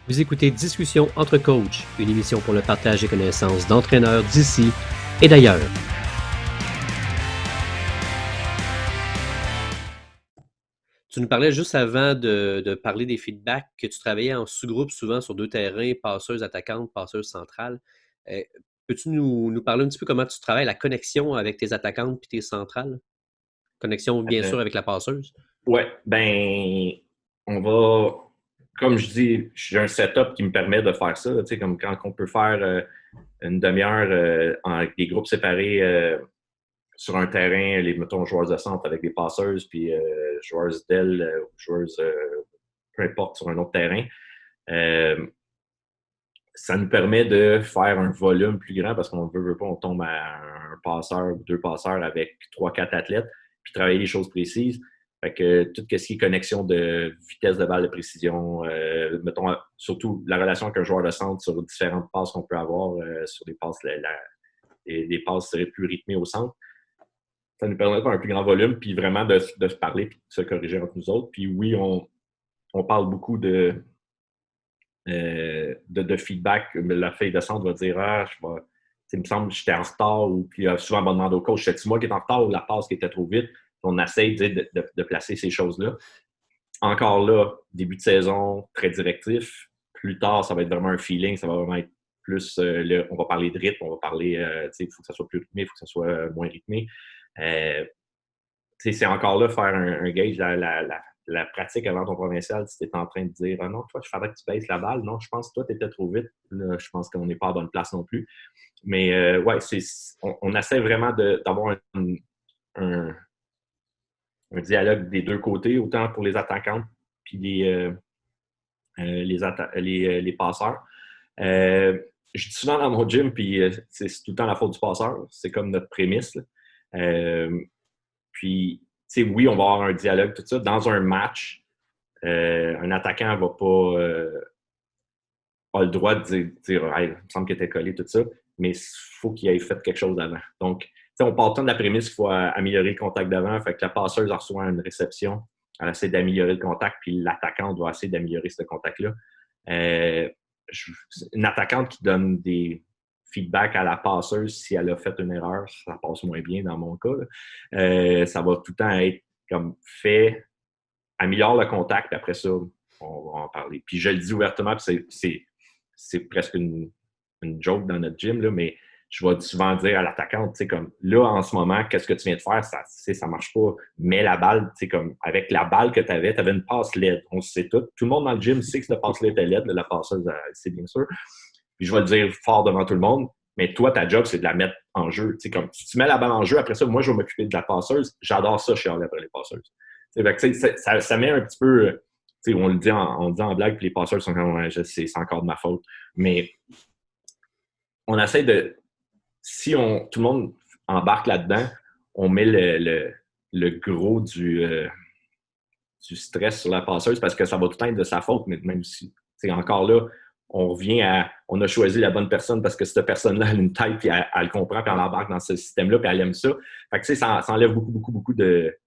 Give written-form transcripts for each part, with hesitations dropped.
Vous écoutez Discussion entre coachs, une émission pour le partage des connaissances d'entraîneurs d'ici et d'ailleurs. Tu nous parlais juste avant de parler des feedbacks que tu travaillais en sous-groupe souvent sur 2 terrains, passeuse attaquante, passeuse centrale. Euh, Peux-tu nous parler un petit peu comment tu travailles la connexion avec tes attaquantes et tes centrales? Connexion, bien sûr, avec la passeuse. Ouais, ben, on va, comme je dis, j'ai un setup qui me permet de faire ça, tu sais, comme quand on peut faire une demi-heure avec des groupes séparés sur un terrain, mettons, joueurs de centre avec des passeuses, puis joueurs d'aile, joueuses, peu importe, sur un autre terrain. Euh, Ça nous permet de faire un volume plus grand parce qu'on veut pas, on tombe à un passeur ou deux passeurs avec 3-4 athlètes, puis travailler les choses précises. Fait que tout ce qui est connexion de vitesse de balle de précision, mettons, surtout la relation avec un joueur de centre sur différentes passes qu'on peut avoir sur des passes, des passes plus rythmées au centre. Ça nous permet de faire un plus grand volume, puis vraiment de se parler, puis de se corriger entre nous autres. Puis oui, on parle beaucoup de feedback. La feuille de centre va dire il me semble que j'étais en retard, ou puis souvent on va demander au coach, c'est-tu moi qui est en retard ou la passe qui était trop vite? On essaie de placer ces choses-là. Encore là, début de saison, très directif. Plus tard, ça va être vraiment un feeling, ça va vraiment être plus, on va parler de rythme, on va parler, il faut que ça soit plus rythmé, il faut que ça soit moins rythmé. C'est encore là faire un gauge, la pratique avant ton provincial, si tu es en train de dire ah non, toi, je faudrait que tu baisses la balle. Non, je pense que toi, tu étais trop vite. Là, je pense qu'on n'est pas à bonne place non plus. Mais ouais, on essaie vraiment d'avoir un, un dialogue des deux côtés, autant pour les attaquantes puis les passeurs. Je dis souvent dans mon gym, puis c'est tout le temps la faute du passeur. C'est comme notre prémisse. Puis, tu sais, oui, on va avoir un dialogue, tout ça. Dans un match, un attaquant va pas le droit de dire hey, il me semble qu'il était collé, tout ça, mais il faut qu'il ait fait quelque chose avant. Donc, on part de la prémisse qu'il faut améliorer le contact d'avant. Fait que la passeuse reçoit une réception, elle essaie d'améliorer le contact, puis l'attaquant doit essayer d'améliorer ce contact-là. Une attaquante qui donne des feedbacks à la passeuse si elle a fait une erreur, ça passe moins bien dans mon cas. Ça va tout le temps être comme fait, améliore le contact, puis après ça, on va en parler. Puis je le dis ouvertement, puis c'est presque une joke dans notre gym, là, mais je vais souvent dire à l'attaquante, tu sais, comme là, en ce moment, qu'est-ce que tu viens de faire? Ça marche pas. Mets la balle, tu sais, comme avec la balle que tu avais une passe LED. On sait tout. Tout le monde dans le gym sait que cette passe LED était LED, la passeuse, c'est bien sûr. Puis je vais le dire fort devant tout le monde. Mais toi, ta job, c'est de la mettre en jeu. Tu sais, comme si tu mets la balle en jeu, après ça, moi, je vais m'occuper de la passeuse. J'adore ça, chialer après les passeuses. Ça met un petit peu. On le dit en blague, puis les passeurs sont comme ouais, c'est encore de ma faute. Mais on essaie de. Si tout le monde embarque là-dedans, on met le gros du stress sur la passeuse parce que ça va tout être de sa faute, mais même si. Encore là, on revient à. On a choisi la bonne personne parce que cette personne-là a une tête, puis elle comprend, puis elle embarque dans ce système-là, puis elle aime ça. Fait que, ça enlève beaucoup, beaucoup, beaucoup de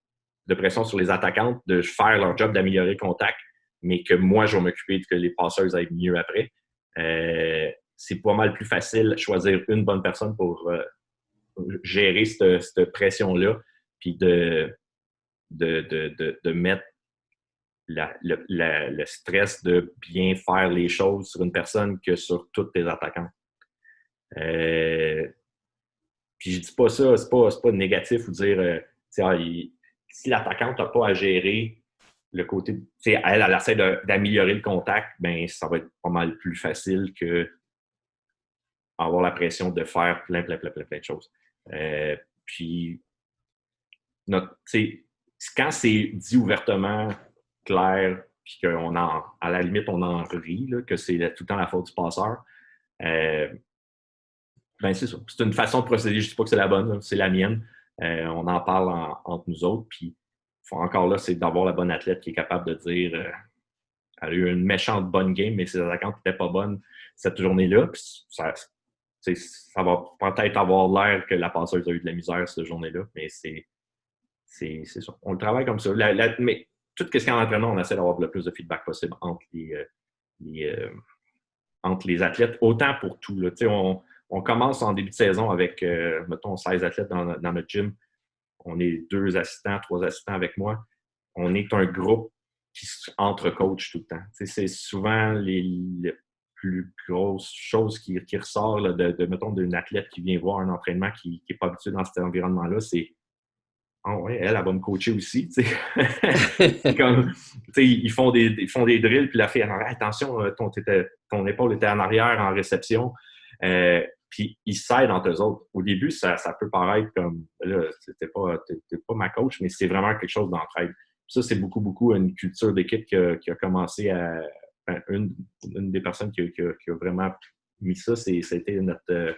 pression sur les attaquantes de faire leur job d'améliorer le contact, mais que moi, je vais m'occuper de que les passeurs aillent mieux après. C'est pas mal plus facile de choisir une bonne personne pour gérer cette pression-là, puis de mettre le stress de bien faire les choses sur une personne que sur toutes tes attaquants. Puis je dis pas ça, c'est pas négatif ou dire si l'attaquante n'a pas à gérer le côté, elle essaie d'améliorer le contact, ben ça va être pas mal plus facile que avoir la pression de faire plein de choses. Puis, quand c'est dit ouvertement, clair, puis à la limite, on en rit, là, que c'est tout le temps la faute du passeur, ben c'est ça. C'est une façon de procéder. Je ne dis pas que c'est la bonne, là, c'est la mienne. On en parle entre nous autres. Puis encore là, c'est d'avoir la bonne athlète qui est capable de dire elle a eu une méchante bonne game, mais ses attaquantes n'étaient pas bonnes cette journée-là. Puis ça va peut-être avoir l'air que la passeuse a eu de la misère cette journée-là, mais c'est ça. On le travaille comme ça. Mais tout ce qui est en entraînement, on essaie d'avoir le plus de feedback possible entre les, entre les athlètes, autant pour tout. Là. On commence en début de saison avec, mettons, 16 athlètes dans notre gym. On est 2 assistants, 3 assistants avec moi. On est un groupe qui entre-coach tout le temps. C'est souvent les plus grosses choses qui ressort là, mettons, d'une athlète qui vient voir un entraînement qui n'est pas habitué dans cet environnement-là, c'est ah ouais, elle va me coacher aussi. C'est comme, ils font des drills, puis la fille, attention, ton épaule était en arrière en réception. Puis ils s'aident entre eux autres. Au début, ça peut paraître comme, là, t'es pas ma coach, mais c'est vraiment quelque chose d'entraide. Ça, c'est beaucoup une culture d'équipe qui a commencé à. Enfin, une des personnes qui a vraiment mis ça, c'était notre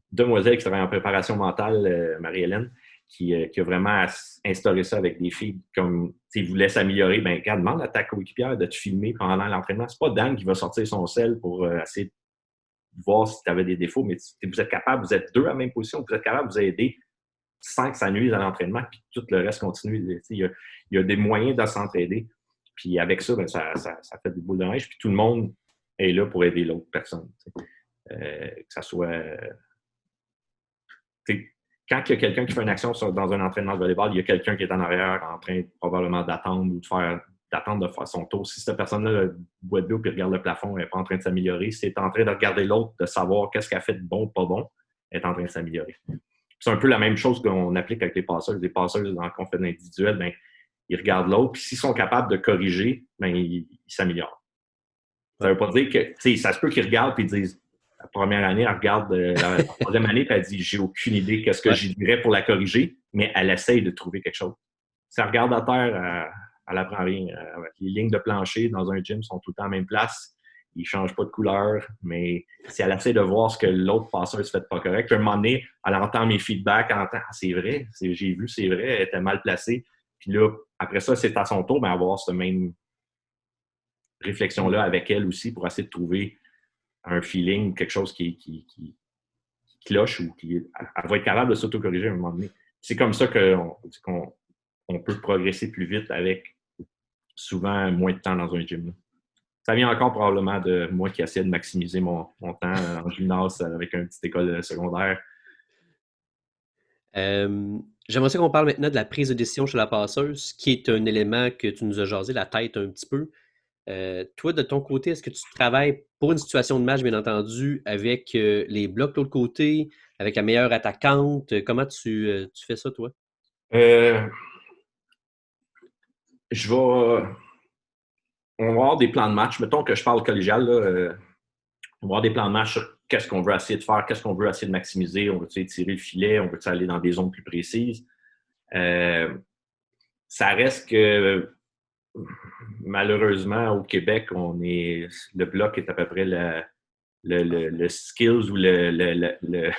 demoiselle qui travaille en préparation mentale, Marie-Hélène, qui a vraiment instauré ça avec des filles comme, tu voulait s'améliorer, ben regarde, demande à ta coéquipière de te filmer pendant l'entraînement. C'est pas Dan qui va sortir son sel pour essayer de voir si tu avais des défauts, mais vous êtes capable, vous êtes 2 à la même position, vous êtes capable de vous aider sans que ça nuise à l'entraînement, puis tout le reste continue. Il y a des moyens de s'entraider. Puis avec ça, ben, ça fait des boules de neige, puis tout le monde est là pour aider l'autre personne. Que ça soit quand il y a quelqu'un qui fait une action dans un entraînement de volleyball, il y a quelqu'un qui est en arrière en train probablement d'attendre ou d'attendre de faire son tour. Si cette personne-là boit de l'eau et regarde le plafond, elle n'est pas en train de s'améliorer. Si elle est en train de regarder l'autre, de savoir qu'est-ce qu'elle fait de bon ou pas bon, elle est en train de s'améliorer. C'est un peu la même chose qu'on applique avec les passeurs. Les passeurs, quand on fait de l'individuel, ben, ils regardent l'autre, puis s'ils sont capables de corriger, ben, ils s'améliorent. Ça ne veut pas dire que, ça se peut qu'ils regardent et ils disent, la première année, elle regarde la troisième année et elle dit j'ai aucune idée qu'est-ce que j'y dirais pour la corriger, mais elle essaye de trouver quelque chose. Si elle regarde à terre, elle n'apprend rien. Les lignes de plancher dans un gym sont tout le temps à la même place. Ils ne changent pas de couleur, mais si elle essaie de voir ce que l'autre passeur se fait pas correct, à un moment donné, elle entend mes feedbacks, elle entend c'est vrai, j'ai vu, c'est vrai, elle était mal placée. Puis là, après ça, c'est à son tour, mais avoir cette même réflexion-là avec elle aussi pour essayer de trouver un feeling, quelque chose qui cloche ou elle va être capable de s'auto-corriger à un moment donné. C'est comme ça qu'on peut progresser plus vite avec souvent moins de temps dans un gym. Ça vient encore probablement de moi qui essaie de maximiser mon temps en gymnase avec une petite école secondaire. J'aimerais ça qu'on parle maintenant de la prise de décision chez la passeuse, qui est un élément que tu nous as jasé la tête un petit peu. Toi, de ton côté, est-ce que tu travailles pour une situation de match, bien entendu, avec les blocs de l'autre côté, avec la meilleure attaquante? Comment tu fais ça, toi? Je vais. On va avoir des plans de match. Mettons que je parle collégial, là, on va avoir des plans de match sur qu'est-ce qu'on veut essayer de faire, qu'est-ce qu'on veut essayer de maximiser. On veut-tu tirer le filet, on veut aller dans des zones plus précises. Ça reste que malheureusement, au Québec, le bloc est à peu près le skills ou je vais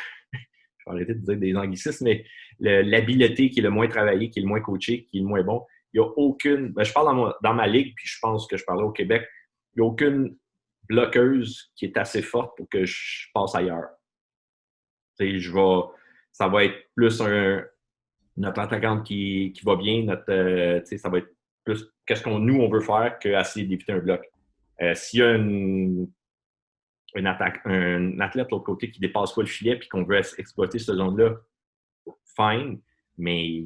arrêter de dire des anglicismes, mais l'habileté qui est le moins travaillé, qui est le moins coaché, qui est le moins bon. Il n'y a aucune. Ben, je parle dans ma ligue, puis je pense que je parlais au Québec. Il n'y a aucune bloqueuse qui est assez forte pour que je passe ailleurs. Ça va être plus notre attaquante qui va bien, ça va être plus qu'est-ce qu'on nous on veut faire qu'essayer d'éviter un bloc. S'il y a un athlète de l'autre côté qui ne dépasse pas le filet et qu'on veut exploiter cette zone-là, fine, mais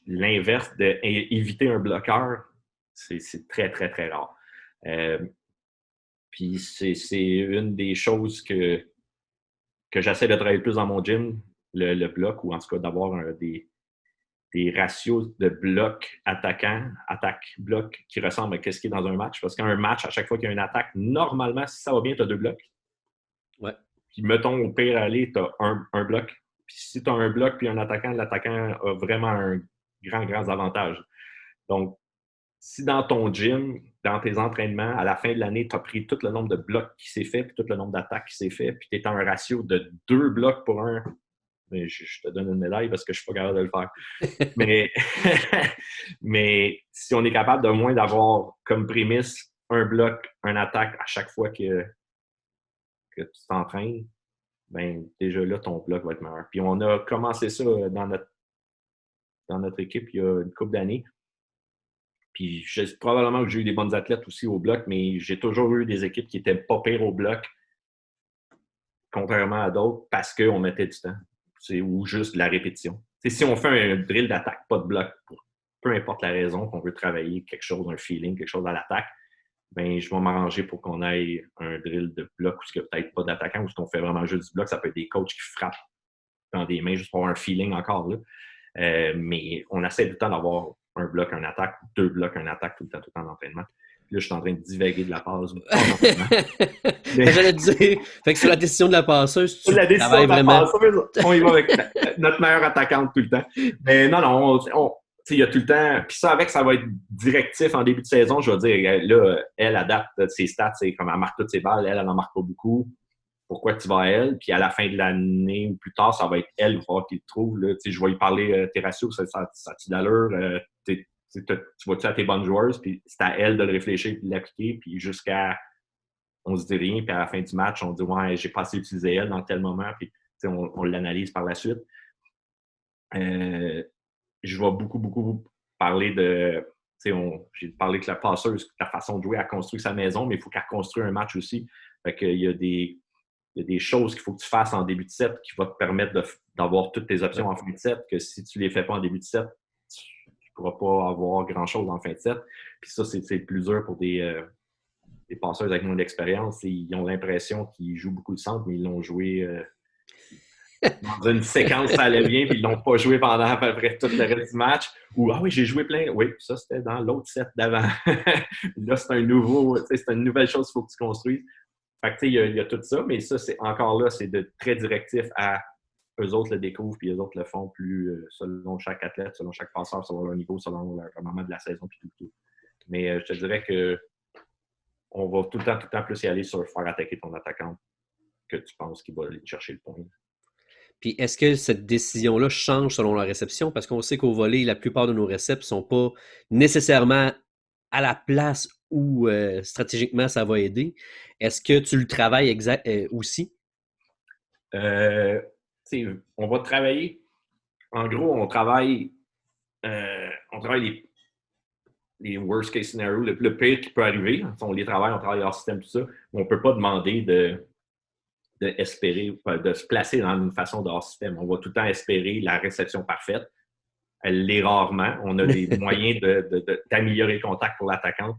l'inverse d'éviter un bloqueur, c'est très, très, très rare. Puis c'est une des choses que j'essaie de travailler plus dans mon gym, le bloc, ou en tout cas d'avoir des ratios de bloc attaquant, attaque-bloc qui ressemblent à ce qui est dans un match. Parce qu'un match, à chaque fois qu'il y a une attaque, normalement, si ça va bien, tu as 2 blocs. Ouais. Puis mettons, au pire aller, tu as un bloc. Puis si tu as un bloc puis un attaquant, l'attaquant a vraiment un grand avantage. Donc, si dans ton gym, dans tes entraînements, à la fin de l'année, tu as pris tout le nombre de blocs qui s'est fait, puis tout le nombre d'attaques qui s'est fait, puis tu es à un ratio de 2 blocs pour un, mais je te donne une médaille parce que je ne suis pas capable de le faire. mais si on est capable de moins d'avoir comme prémisse un bloc, un attaque à chaque fois que tu t'entraînes, ben déjà là, ton bloc va être meilleur. Puis on a commencé ça dans notre équipe il y a une couple d'années. Puis probablement que j'ai eu des bonnes athlètes aussi au bloc, mais j'ai toujours eu des équipes qui étaient pas pires au bloc, contrairement à d'autres, parce qu'on mettait du temps. Ou juste de la répétition. Si on fait un drill d'attaque, pas de bloc, pour peu importe la raison qu'on veut travailler quelque chose, un feeling, quelque chose à l'attaque, ben, je vais m'arranger pour qu'on ait un drill de bloc où il n'y a peut-être pas d'attaquant, où on fait vraiment juste du bloc. Ça peut être des coachs qui frappent dans des mains juste pour avoir un feeling encore là. Mais on essaie tout le temps d'avoir un bloc, un attaque, 2 blocs, un attaque tout le temps d'entraînement. Puis là, je suis en train de divaguer de la passe. Mais... J'allais te dire, fait que sur la décision de la passeuse, tu la décision de la vraiment... passeuse, on y va avec notre meilleure attaquante tout le temps. Mais non, il y a tout le temps. Puis ça, ça va être directif en début de saison. Je vais dire, là, elle adapte ses stats, c'est comme elle marque toutes ses balles, elle n'en marque pas beaucoup. Pourquoi tu vas à elle? Puis à la fin de l'année ou plus tard, ça va être elle, il va falloir qu'il le trouve. Là. Je vais lui parler, Terracio, ça a-tu d'allure? Tu vas-tu à tes bonnes joueuses? Puis c'est à elle de le réfléchir et de l'appliquer. Puis jusqu'à, on se dit rien. Puis à la fin du match, on dit, ouais, j'ai pas assez utilisé elle dans tel moment. Puis on l'analyse par la suite. Je vais beaucoup parler de... j'ai parlé que la passeuse, la façon de jouer, elle construit sa maison, mais il faut qu'elle construise un match aussi. Fait qu'il y a des choses qu'il faut que tu fasses en début de set qui vont te permettre d'avoir toutes tes options en fin de set, que si tu ne les fais pas en début de set, tu ne pourras pas avoir grand-chose en fin de set. Puis ça, c'est plus dur pour des passeurs avec moins d'expérience. Ils ont l'impression qu'ils jouent beaucoup de centre, mais ils l'ont joué... dans une séquence, ça allait bien, puis ils l'ont pas joué pendant à peu près tout le reste du match. Ou, ah oui, j'ai joué plein. Oui, ça, c'était dans l'autre set d'avant. Là, c'est une nouvelle chose qu'il faut que tu construises. Fait que, il y a tout ça, mais ça, c'est encore là, c'est de très directif à eux autres le découvrent, puis eux autres le font plus selon chaque athlète, selon chaque passeur, selon leur niveau, selon le moment de la saison, puis tout. Mais je te dirais que on va tout le temps plus y aller sur faire attaquer ton attaquant que tu penses qu'il va aller chercher le point. Puis est-ce que cette décision-là change selon la réception? Parce qu'on sait qu'au volley, la plupart de nos récepts ne sont pas nécessairement à la place où stratégiquement ça va aider. Est-ce que tu le travailles aussi? On va travailler. En gros, on travaille les worst case scenarios, le pire qui peut arriver. On les travaille, on travaille hors système, tout ça. On ne peut pas demander d'espérer, de se placer dans une façon de hors système. On va tout le temps espérer la réception parfaite. Elle l'est rarement. On a des moyens d'améliorer le contact pour l'attaquante,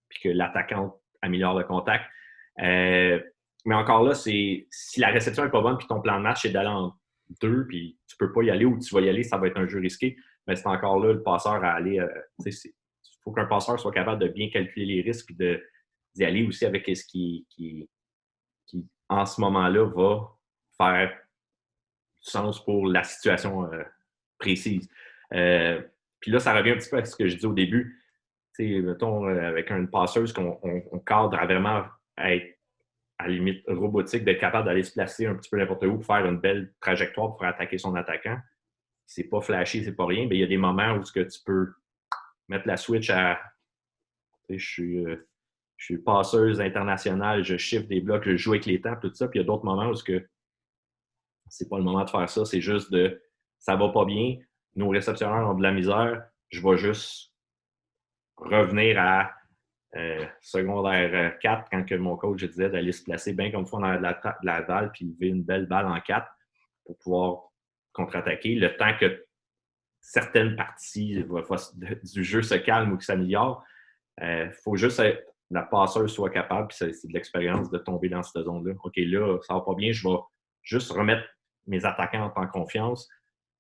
puis que l'attaquante améliore le contact. Mais encore là, si la réception n'est pas bonne, puis ton plan de match est d'aller en 2, puis tu ne peux pas y aller, ou tu vas y aller, ça va être un jeu risqué, mais c'est encore là le passeur à aller. Il faut qu'un passeur soit capable de bien calculer les risques, puis d'y aller aussi avec ce qui en ce moment-là, va faire du sens pour la situation précise. Puis là, ça revient un petit peu à ce que je dis au début. Mettons, avec une passeuse qu'on cadre à vraiment être à la limite robotique, d'être capable d'aller se placer un petit peu n'importe où pour faire une belle trajectoire pour attaquer son attaquant. C'est pas flashy, c'est pas rien, mais il y a des moments où ce que tu peux mettre la switch à... Je suis passeuse internationale, je chiffre des blocs, je joue avec les temps, tout ça. Puis il y a d'autres moments où c'est pas le moment de faire ça, c'est juste ça va pas bien, nos réceptionneurs ont de la misère, je vais juste revenir à secondaire 4 quand que mon coach disait d'aller se placer bien comme ça dans la balle puis lever une belle balle en 4 pour pouvoir contre-attaquer. Le temps que certaines parties du jeu se calment ou que s'améliorent, il faut juste être la passeuse soit capable, puis c'est de l'expérience de tomber dans cette zone-là. OK, là, ça va pas bien, je vais juste remettre mes attaquants en confiance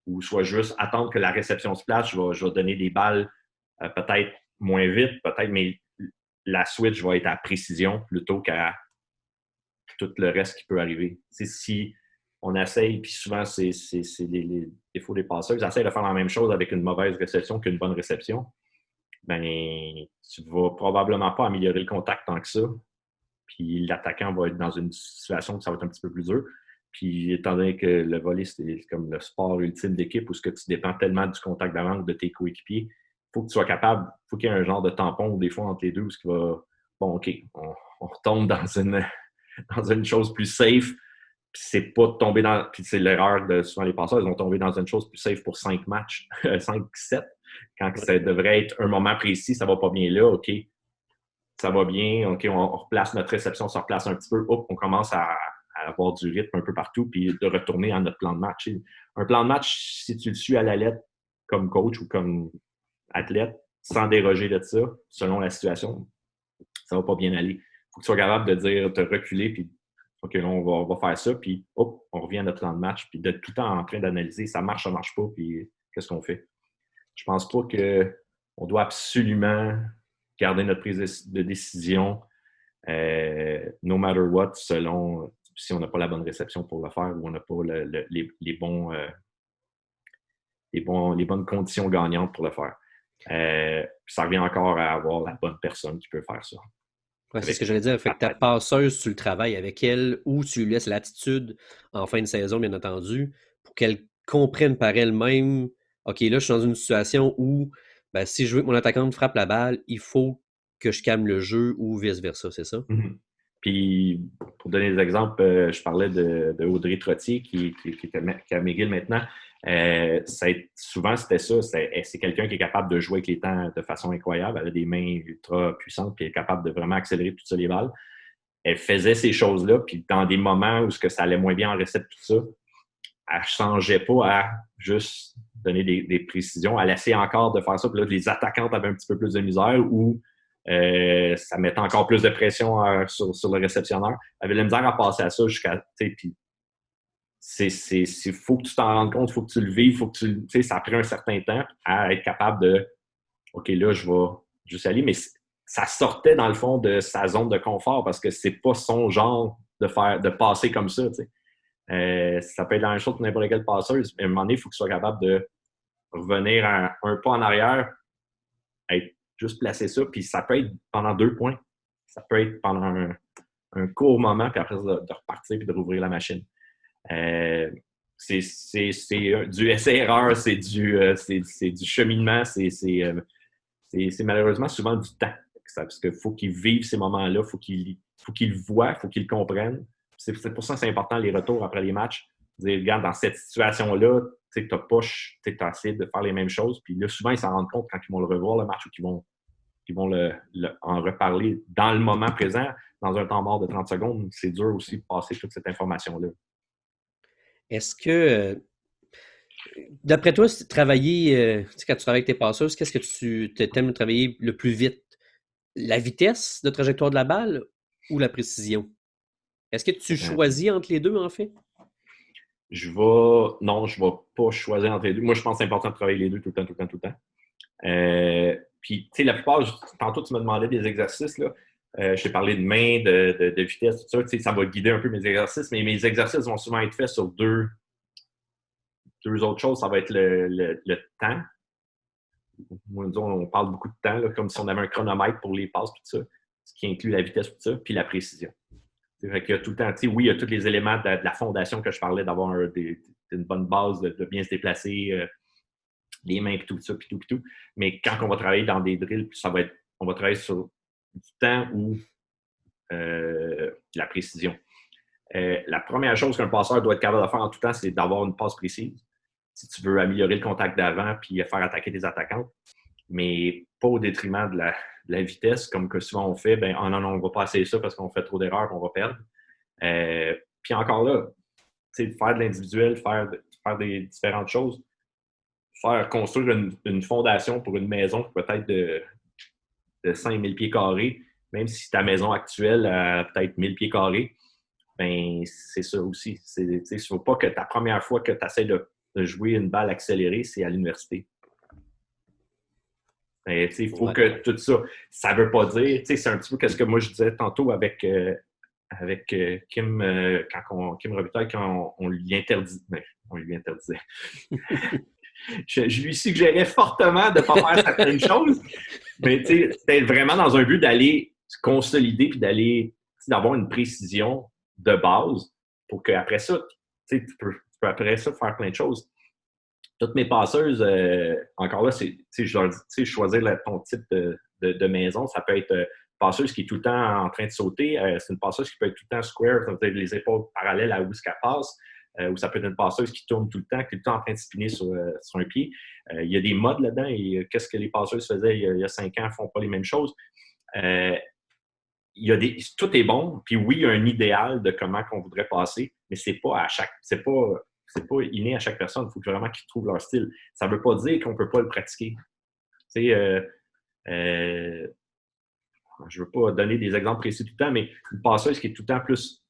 ou soit juste attendre que la réception se place, je vais donner des balles peut-être moins vite, peut-être, mais la switch va être à précision plutôt qu'à tout le reste qui peut arriver. Si on essaye, puis souvent, c'est les défauts des passeurs, ils essayent de faire la même chose avec une mauvaise réception qu'une bonne réception. Ben, tu ne vas probablement pas améliorer le contact tant que ça. Puis l'attaquant va être dans une situation où ça va être un petit peu plus dur. Puis étant donné que le volley, c'est comme le sport ultime d'équipe où ce que tu dépends tellement du contact d'avant de tes coéquipiers, il faut que tu sois capable, il faut qu'il y ait un genre de tampon des fois entre les deux où ce qui va, bon, OK, on retombe dans une chose plus safe. Puis c'est pas de tomber dans. Puis c'est l'erreur de souvent les passeurs, ils vont tomber dans une chose plus safe pour 5 matchs, 5-7. Quand ça devrait être un moment précis, ça va pas bien là, OK, ça va bien, OK, on replace notre réception, on se replace un petit peu, hop, on commence à avoir du rythme un peu partout, puis de retourner à notre plan de match. Un plan de match, si tu le suis à la lettre comme coach ou comme athlète, sans déroger de ça, selon la situation, ça va pas bien aller. Il faut que tu sois capable de dire, de reculer, puis OK, là, on va faire ça, puis hop, on revient à notre plan de match, puis d'être tout le temps en train d'analyser, ça marche pas, puis qu'est-ce qu'on fait? Je pense pas qu'on doit absolument garder notre prise de décision no matter what, selon si on n'a pas la bonne réception pour le faire ou on n'a pas les bonnes conditions gagnantes pour le faire. Puis ça revient encore à avoir la bonne personne qui peut faire ça. Ouais, c'est ce que j'allais dire. Fait que ta passeuse, tu le travailles avec elle ou tu lui laisses l'attitude en fin de saison, bien entendu, pour qu'elle comprenne par elle-même, OK, là, je suis dans une situation où ben, si je veux que mon attaquante frappe la balle, il faut que je calme le jeu ou vice-versa, c'est ça? Mm-hmm. Puis, pour donner des exemples, je parlais de Audrey Trottier qui est à McGill maintenant. Souvent, c'était ça. C'est quelqu'un qui est capable de jouer avec les temps de façon incroyable. Elle a des mains ultra puissantes puis elle est capable de vraiment accélérer toutes ça les balles. Elle faisait ces choses-là, puis dans des moments où ça allait moins bien en recette, tout ça, elle ne changeait pas à juste donner des précisions. Elle essayait encore de faire ça, puis là, les attaquantes avaient un petit peu plus de misère ou ça mettait encore plus de pression sur le réceptionneur. Elle avait de la misère à passer à ça jusqu'à. Puis faut que tu t'en rendes compte, il faut que tu le vives, faut que ça a pris un certain temps à être capable de OK, là, je vais juste aller, mais ça sortait dans le fond de sa zone de confort parce que c'est pas son genre de passer comme ça. Ça peut être la même chose pour n'importe quelle passeuse, mais à un moment donné, il faut que tu sois capable de revenir un pas en arrière, être juste placer ça, puis ça peut être pendant 2 points. Ça peut être pendant un court moment, puis après de repartir puis de rouvrir la machine. C'est du essai-erreur, c'est du cheminement, c'est malheureusement souvent du temps. Parce qu'il faut qu'ils vivent ces moments-là, il faut qu'ils le voient, il faut qu'ils le comprennent. C'est pour ça que c'est important les retours après les matchs. Dire, regarde, dans cette situation-là, tu as essayé de faire les mêmes choses. Puis là, souvent, ils s'en rendent compte quand ils vont le revoir, le match, ou qu'ils vont en reparler dans le moment présent. Dans un temps mort de 30 secondes, c'est dur aussi de passer toute cette information-là. Est-ce que, d'après toi, travailler, quand tu travailles avec tes passeuses, qu'est-ce que tu aimes travailler le plus vite? La vitesse de trajectoire de la balle ou la précision? Est-ce que tu choisis entre les deux, en fait? Non, je ne vais pas choisir entre les deux. Moi, je pense que c'est important de travailler les deux tout le temps. Puis, tu sais, la plupart, tantôt, tu me demandais des exercices, là. Je t'ai parlé de main, de vitesse, tout ça. Tu sais, ça va guider un peu mes exercices, mais mes exercices vont souvent être faits sur deux autres choses. Ça va être le temps. Moi, on parle beaucoup de temps, là, comme si on avait un chronomètre pour les passes, tout ça, ce qui inclut la vitesse, tout ça, puis la précision. Fait qu'il y a tout le temps, oui, il y a tous les éléments de la fondation que je parlais, d'avoir une bonne base, de bien se déplacer, les mains, puis tout ça, puis tout. Mais quand on va travailler dans des drills, on va travailler sur du temps ou la précision. La première chose qu'un passeur doit être capable de faire en tout temps, c'est d'avoir une passe précise. Si tu veux améliorer le contact d'avant puis faire attaquer des attaquantes, mais pas au détriment de la vitesse, comme que souvent on fait, ben, oh non, on ne va pas essayer ça parce qu'on fait trop d'erreurs, on va perdre. Puis encore là, faire de l'individuel, faire des différentes choses, faire construire une fondation pour une maison peut-être de 5000 pieds carrés, même si ta maison actuelle a peut-être 1000 pieds carrés, ben c'est ça aussi. Il ne faut pas que ta première fois que tu essaies de jouer une balle accélérée, c'est à l'université. Il faut que tout ça ne veut pas dire, c'est un petit peu ce que moi je disais tantôt avec Kim, Kim Robitaille, quand on lui interdisait. On lui interdisait. je lui suggérais fortement de ne pas faire certaines choses, mais c'était vraiment dans un but d'aller se consolider puis d'avoir une précision de base pour qu'après ça, tu peux après ça faire plein de choses. Toutes mes passeuses, encore là, je leur dis, choisir ton type de maison. Ça peut être passeuse qui est tout le temps en train de sauter. C'est une passeuse qui peut être tout le temps square, ça veut dire les épaules parallèles à où ce qu'elle passe. ou ça peut être une passeuse qui tourne tout le temps, qui est tout le temps en train de spinner sur un pied. Il y a des modes là-dedans et qu'est-ce que les passeuses faisaient il y a 5 ans ne font pas les mêmes choses. Tout est bon, puis oui, il y a un idéal de comment qu'on voudrait passer, mais c'est pas inné à chaque personne. Il faut vraiment qu'ils trouvent leur style. Ça ne veut pas dire qu'on ne peut pas le pratiquer. Tu sais, je ne veux pas donner des exemples précis tout le temps, mais une passeuse qui est tout le temps plus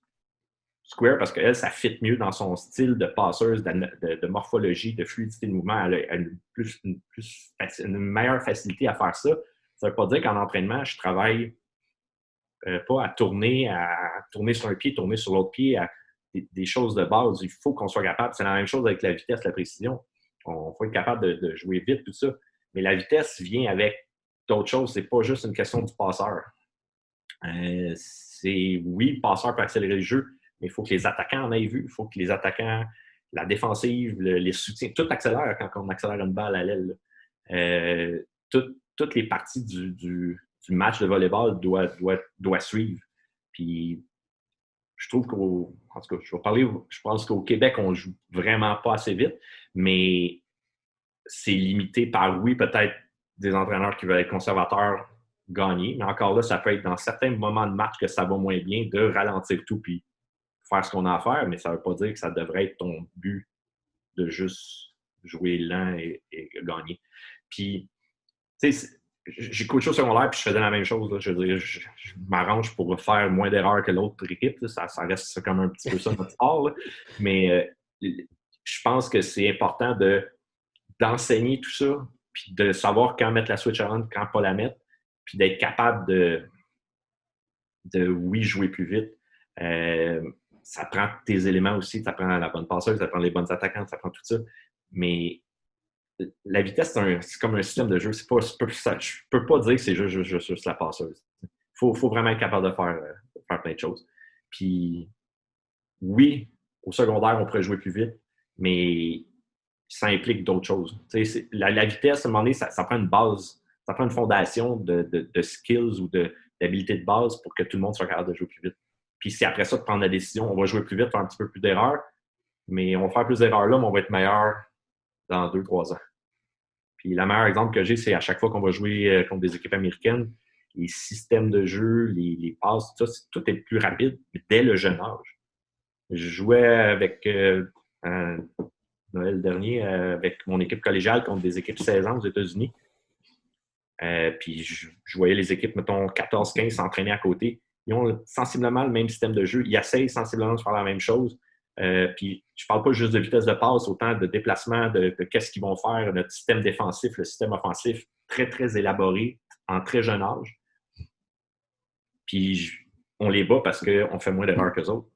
square parce qu'elle, ça fit mieux dans son style de passeuse, de morphologie, de fluidité de mouvement. Elle a une meilleure facilité à faire ça. Ça ne veut pas dire qu'en entraînement, je travaille pas à tourner sur un pied, tourner sur l'autre pied, des choses de base. Il faut qu'on soit capable. C'est la même chose avec la vitesse, la précision. On faut être capable de jouer vite, tout ça. Mais la vitesse vient avec d'autres choses. C'est pas juste une question du passeur. Oui, le passeur peut accélérer le jeu, mais il faut que les attaquants en aient vu. Il faut que les attaquants, la défensive, les soutiens, tout accélère quand on accélère une balle à l'aile. Toutes les parties du match de volleyball doit suivre. Puis, je trouve en tout cas, je pense qu'au Québec, on joue vraiment pas assez vite, mais c'est limité par, oui, peut-être des entraîneurs qui veulent être conservateurs gagner, mais encore là, ça peut être dans certains moments de match que ça va moins bien de ralentir tout puis faire ce qu'on a à faire, mais ça ne veut pas dire que ça devrait être ton but de juste jouer lent et gagner. Puis, tu sais, j'ai coaché au secondaire puis je faisais la même chose. Là. Je veux dire, je m'arrange pour faire moins d'erreurs que l'autre équipe. Ça reste comme un petit peu ça notre sport. Là. Mais je pense que c'est important d'enseigner tout ça puis de savoir quand mettre la switch on, quand pas la mettre, puis d'être capable oui, jouer plus vite. Ça prend tes éléments aussi, ça prend la bonne passeuse, ça prend les bonnes attaquantes, ça prend tout ça. Mais la vitesse, c'est comme un système de jeu. Je ne peux pas dire que c'est juste la passeuse. Il faut vraiment être capable de faire plein de choses. Puis, oui, au secondaire, on pourrait jouer plus vite, mais ça implique d'autres choses. La vitesse, à un moment donné, ça prend une base, ça prend une fondation de skills ou d'habilité de base pour que tout le monde soit capable de jouer plus vite. Puis si après ça, de prendre la décision, on va jouer plus vite, faire un petit peu plus d'erreurs, mais on va faire plus d'erreurs là, mais on va être meilleur dans 2-3 ans. Puis le meilleur exemple que j'ai, c'est à chaque fois qu'on va jouer contre des équipes américaines, les systèmes de jeu, les passes, tout est plus rapide dès le jeune âge. Je jouais avec Noël dernier avec mon équipe collégiale contre des équipes 16 ans aux États-Unis. Puis je voyais les équipes, mettons, 14-15 s'entraîner à côté. Ils ont sensiblement le même système de jeu. Ils essayent sensiblement de faire la même chose. Puis je parle pas juste de vitesse de passe, autant de déplacement, de qu'est-ce qu'ils vont faire, notre système défensif, le système offensif, très, très élaboré en très jeune âge. Puis on les bat parce qu'on fait moins d'erreurs qu'eux autres.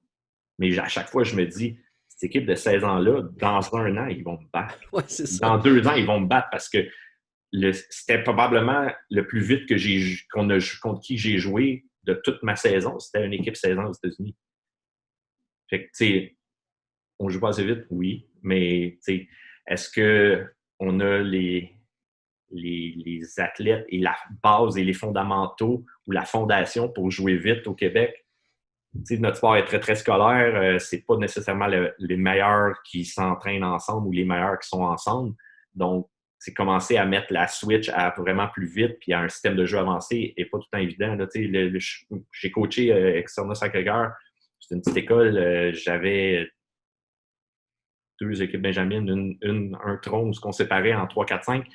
Mais à chaque fois, je me dis, cette équipe de 16 ans-là, dans 1 an, ils vont me battre. Ouais, c'est ça. Dans 2 ans, ils vont me battre parce que c'était probablement le plus vite contre qui j'ai joué de toute ma saison. C'était une équipe 16 ans aux États-Unis. Fait que, tu sais, on joue pas assez vite, oui, mais tu sais, est-ce qu'on a les athlètes et la base et les fondamentaux ou la fondation pour jouer vite au Québec? T'sais, notre sport est très, très scolaire. C'est pas nécessairement les meilleurs qui s'entraînent ensemble ou les meilleurs qui sont ensemble. Donc, c'est commencer à mettre la switch à vraiment plus vite puis à un système de jeu avancé n'est pas tout le temps évident. Là, j'ai coaché Externa Sacré-Cœur. C'est une petite école. J'avais 2 équipes Benjamin, un tronc où on séparait en 3, 4, 5.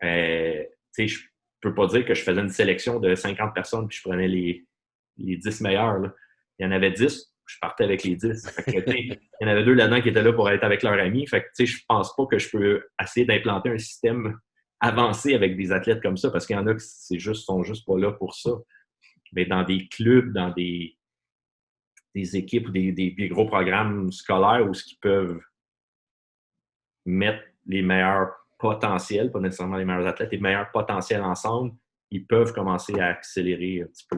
Je peux pas dire que je faisais une sélection de 50 personnes puis je prenais les 10 meilleurs. Là. Il y en avait 10, je partais avec les 10. Fait que, il y en avait 2 là-dedans qui étaient là pour être avec leurs amis. Fait que, je pense pas que je peux essayer d'implanter un système avancé avec des athlètes comme ça, parce qu'il y en a qui sont juste pas là pour ça. Mais dans des clubs, dans des équipes ou des gros programmes scolaires où ils peuvent mettre les meilleurs potentiels, pas nécessairement les meilleurs athlètes, les meilleurs potentiels ensemble, ils peuvent commencer à accélérer un petit peu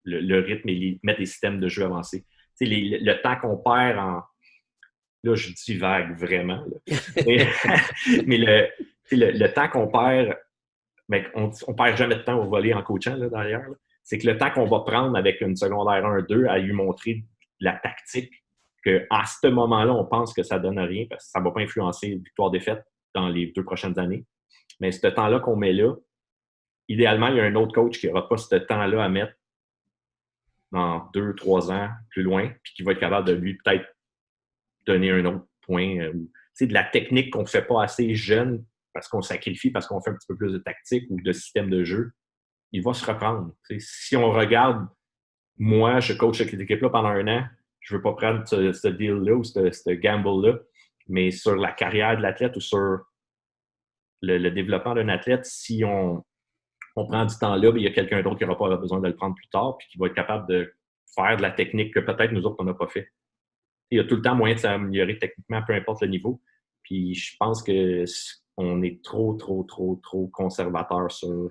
le rythme et mettre des systèmes de jeu avancés. Le temps qu'on perd en... Là, je dis vague, vraiment. Là. Mais le temps qu'on perd, mais on perd jamais de temps au volley en coachant, là, d'ailleurs. Là. C'est que le temps qu'on va prendre avec une secondaire 1-2 à lui montrer la tactique, qu'à ce moment-là, on pense que ça donne rien parce que ça ne va pas influencer victoire-défaite dans les 2 prochaines années. Mais ce temps-là qu'on met là, idéalement, il y a un autre coach qui n'aura pas ce temps-là à mettre dans 2-3 ans plus loin, puis qui va être capable de lui peut-être donner un autre point. De la technique qu'on ne fait pas assez jeune parce qu'on sacrifie, parce qu'on fait un petit peu plus de tactique ou de système de jeu, il va se reprendre. Si on regarde, moi, je coach cette équipe-là pendant 1 an, je ne veux pas prendre ce deal-là ou ce gamble-là, mais sur la carrière de l'athlète ou sur le développement d'un athlète, si on prend du temps là, il y a quelqu'un d'autre qui n'aura pas besoin de le prendre plus tard puis qui va être capable de faire de la technique que peut-être nous autres, on n'a pas fait. Il y a tout le temps moyen de s'améliorer techniquement, peu importe le niveau. Puis je pense qu'on est trop conservateur sur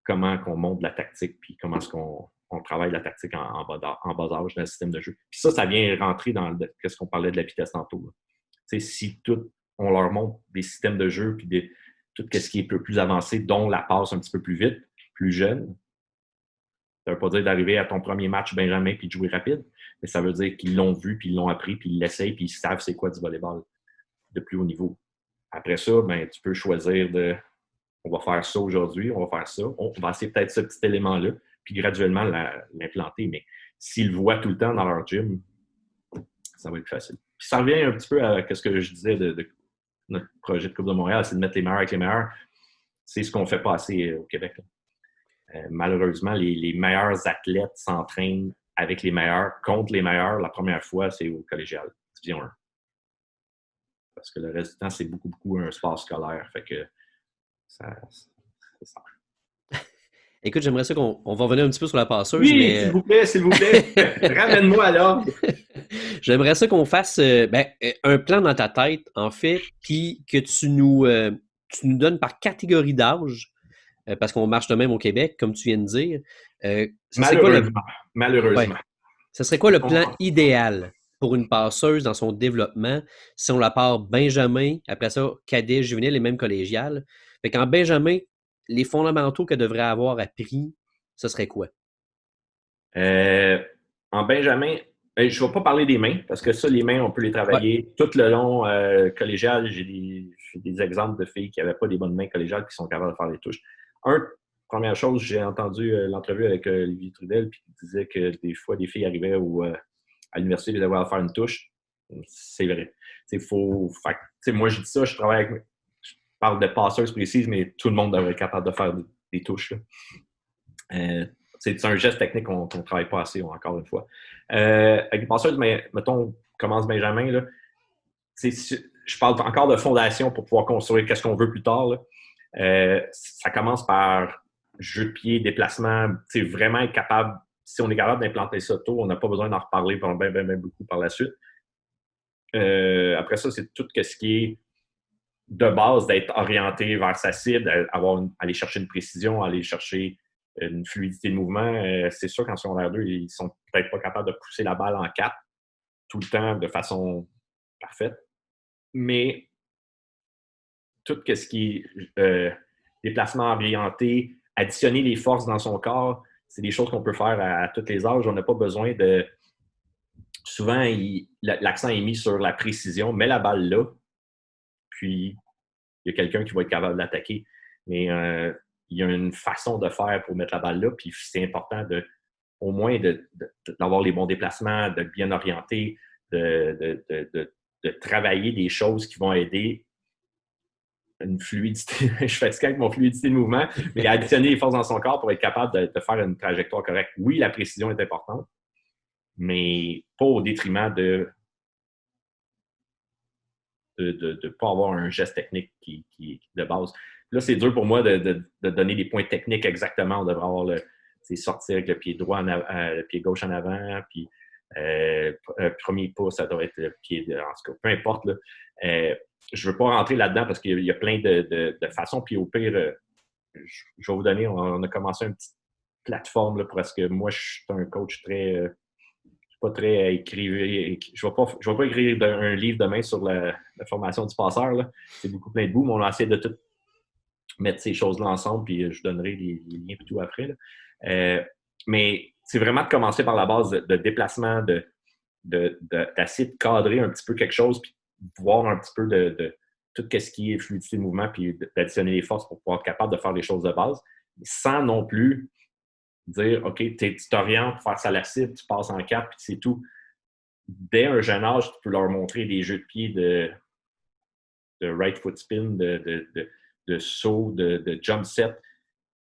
comment on monte de la tactique puis comment est-ce qu'on travaille la tactique en bas âge dans le système de jeu. Puis ça vient rentrer dans ce qu'on parlait de la vitesse tantôt. Si on leur montre des systèmes de jeu puis tout ce qui est un peu plus avancé, dont la passe un petit peu plus vite, plus jeune, ça ne veut pas dire d'arriver à ton premier match Benjamin puis de jouer rapide, mais ça veut dire qu'ils l'ont vu, puis ils l'ont appris, puis ils l'essayent, puis ils savent c'est quoi du volleyball de plus haut niveau. Après ça, tu peux choisir on va faire ça aujourd'hui, on va faire ça, on va essayer peut-être ce petit élément-là, puis graduellement l'implanter. Mais s'ils le voient tout le temps dans leur gym, ça va être facile. Puis ça revient un petit peu à ce que je disais de notre projet de Coupe de Montréal, c'est de mettre les meilleurs avec les meilleurs. C'est ce qu'on ne fait pas assez au Québec. Malheureusement, les meilleurs athlètes s'entraînent avec les meilleurs, contre les meilleurs. La première fois, c'est au collégial, division 1. Parce que le reste du temps, c'est beaucoup un sport scolaire. Fait que c'est ça. Écoute, j'aimerais ça qu'on va revenir un petit peu sur la passeuse. Oui, mais... s'il vous plaît. Ramène-moi à l'ordre. J'aimerais ça qu'on fasse un plan dans ta tête, en fait, puis que tu nous donnes par catégorie d'âge, parce qu'on marche de même au Québec, comme tu viens de dire. Malheureusement. Ouais. Ça serait quoi le plan idéal pour une passeuse dans son développement si on la part Benjamin, après ça, cadet, juvénile et même collégial? Fait qu'en Benjamin, les fondamentaux qu'elle devrait avoir appris, ce serait quoi? En Benjamin, je ne vais pas parler des mains, parce que ça, les mains, on peut les travailler tout le long collégial. J'ai des exemples de filles qui n'avaient pas des bonnes mains collégiales qui sont capables de faire les touches. Première chose, j'ai entendu l'entrevue avec Olivier Trudel qui disait que des fois, des filles arrivaient à l'université et devaient faire une touche. C'est vrai. Moi, je dis ça, je parle de passeuses précises, mais tout le monde devrait être capable de faire des touches. C'est un geste technique qu'on ne travaille pas assez, encore une fois. Avec les passeuses, mettons, on commence Benjamin, là, je parle encore de fondation pour pouvoir construire qu'est-ce qu'on veut plus tard. Ça commence par jeu de pied, déplacement, vraiment être capable, si on est capable d'implanter ça tôt, on n'a pas besoin d'en reparler pendant bien beaucoup par la suite. Après ça, c'est tout ce qui est de base d'être orienté vers sa cible, aller chercher une précision, aller chercher une fluidité de mouvement. C'est sûr qu'en secondaire 2, ils sont peut-être pas capables de pousser la balle en 4 tout le temps de façon parfaite. Mais tout ce qui est déplacement orienté, additionner les forces dans son corps, c'est des choses qu'on peut faire à tous les âges. On n'a pas besoin de... Souvent, l'accent est mis sur la précision. Mets la balle là, puis il y a quelqu'un qui va être capable d'attaquer. Mais il y a une façon de faire pour mettre la balle là, puis c'est important au moins d'avoir les bons déplacements, d'être bien orienté, de travailler des choses qui vont aider une fluidité. Je suis fatigué avec mon fluidité de mouvement, mais additionner les forces dans son corps pour être capable de faire une trajectoire correcte. Oui, la précision est importante, mais pas au détriment de ne pas avoir un geste technique qui de base. Là, c'est dur pour moi de donner des points techniques exactement. On devrait avoir sortir avec le pied droit, le pied gauche en avant, puis premier pas, ça doit être le pied en tout cas, peu importe. Là, je ne veux pas rentrer là-dedans parce qu'il y a plein de façons. Puis au pire, je vais vous donner, on a commencé une petite plateforme là, parce que moi, je suis un coach très... pas très écrire. Je ne vais pas écrire un livre demain sur la formation du passeur. Là. C'est beaucoup plein de bouts, mais on a essayé de tout mettre ces choses-là ensemble, puis je donnerai les liens et tout après. Là. Mais c'est vraiment de commencer par la base de déplacement, d'essayer de cadrer un petit peu quelque chose, puis voir un petit peu de tout ce qui est fluidité de mouvement, puis d'additionner les forces pour pouvoir être capable de faire des choses de base, sans non plus dire, OK, tu t'orientes, faire ça à la cible, tu passes en 4, puis c'est tout. Dès un jeune âge, tu peux leur montrer des jeux de pied de right foot spin, de saut, de jump set.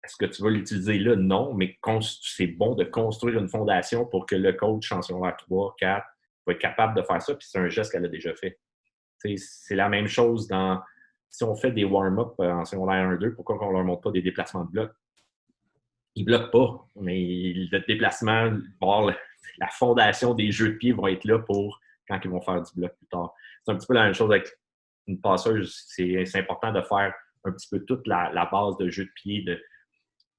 Est-ce que tu vas l'utiliser là? Non, mais c'est bon de construire une fondation pour que le coach en secondaire 3, 4 va être capable de faire ça, puis c'est un geste qu'elle a déjà fait. C'est la même chose si on fait des warm-up en secondaire 1-2, pourquoi on ne leur montre pas des déplacements de bloc? Ils ne bloquent pas, mais le déplacement, la fondation des jeux de pied vont être là pour quand ils vont faire du bloc plus tard. C'est un petit peu la même chose avec une passeuse. C'est important de faire un petit peu toute la base de jeu de pied,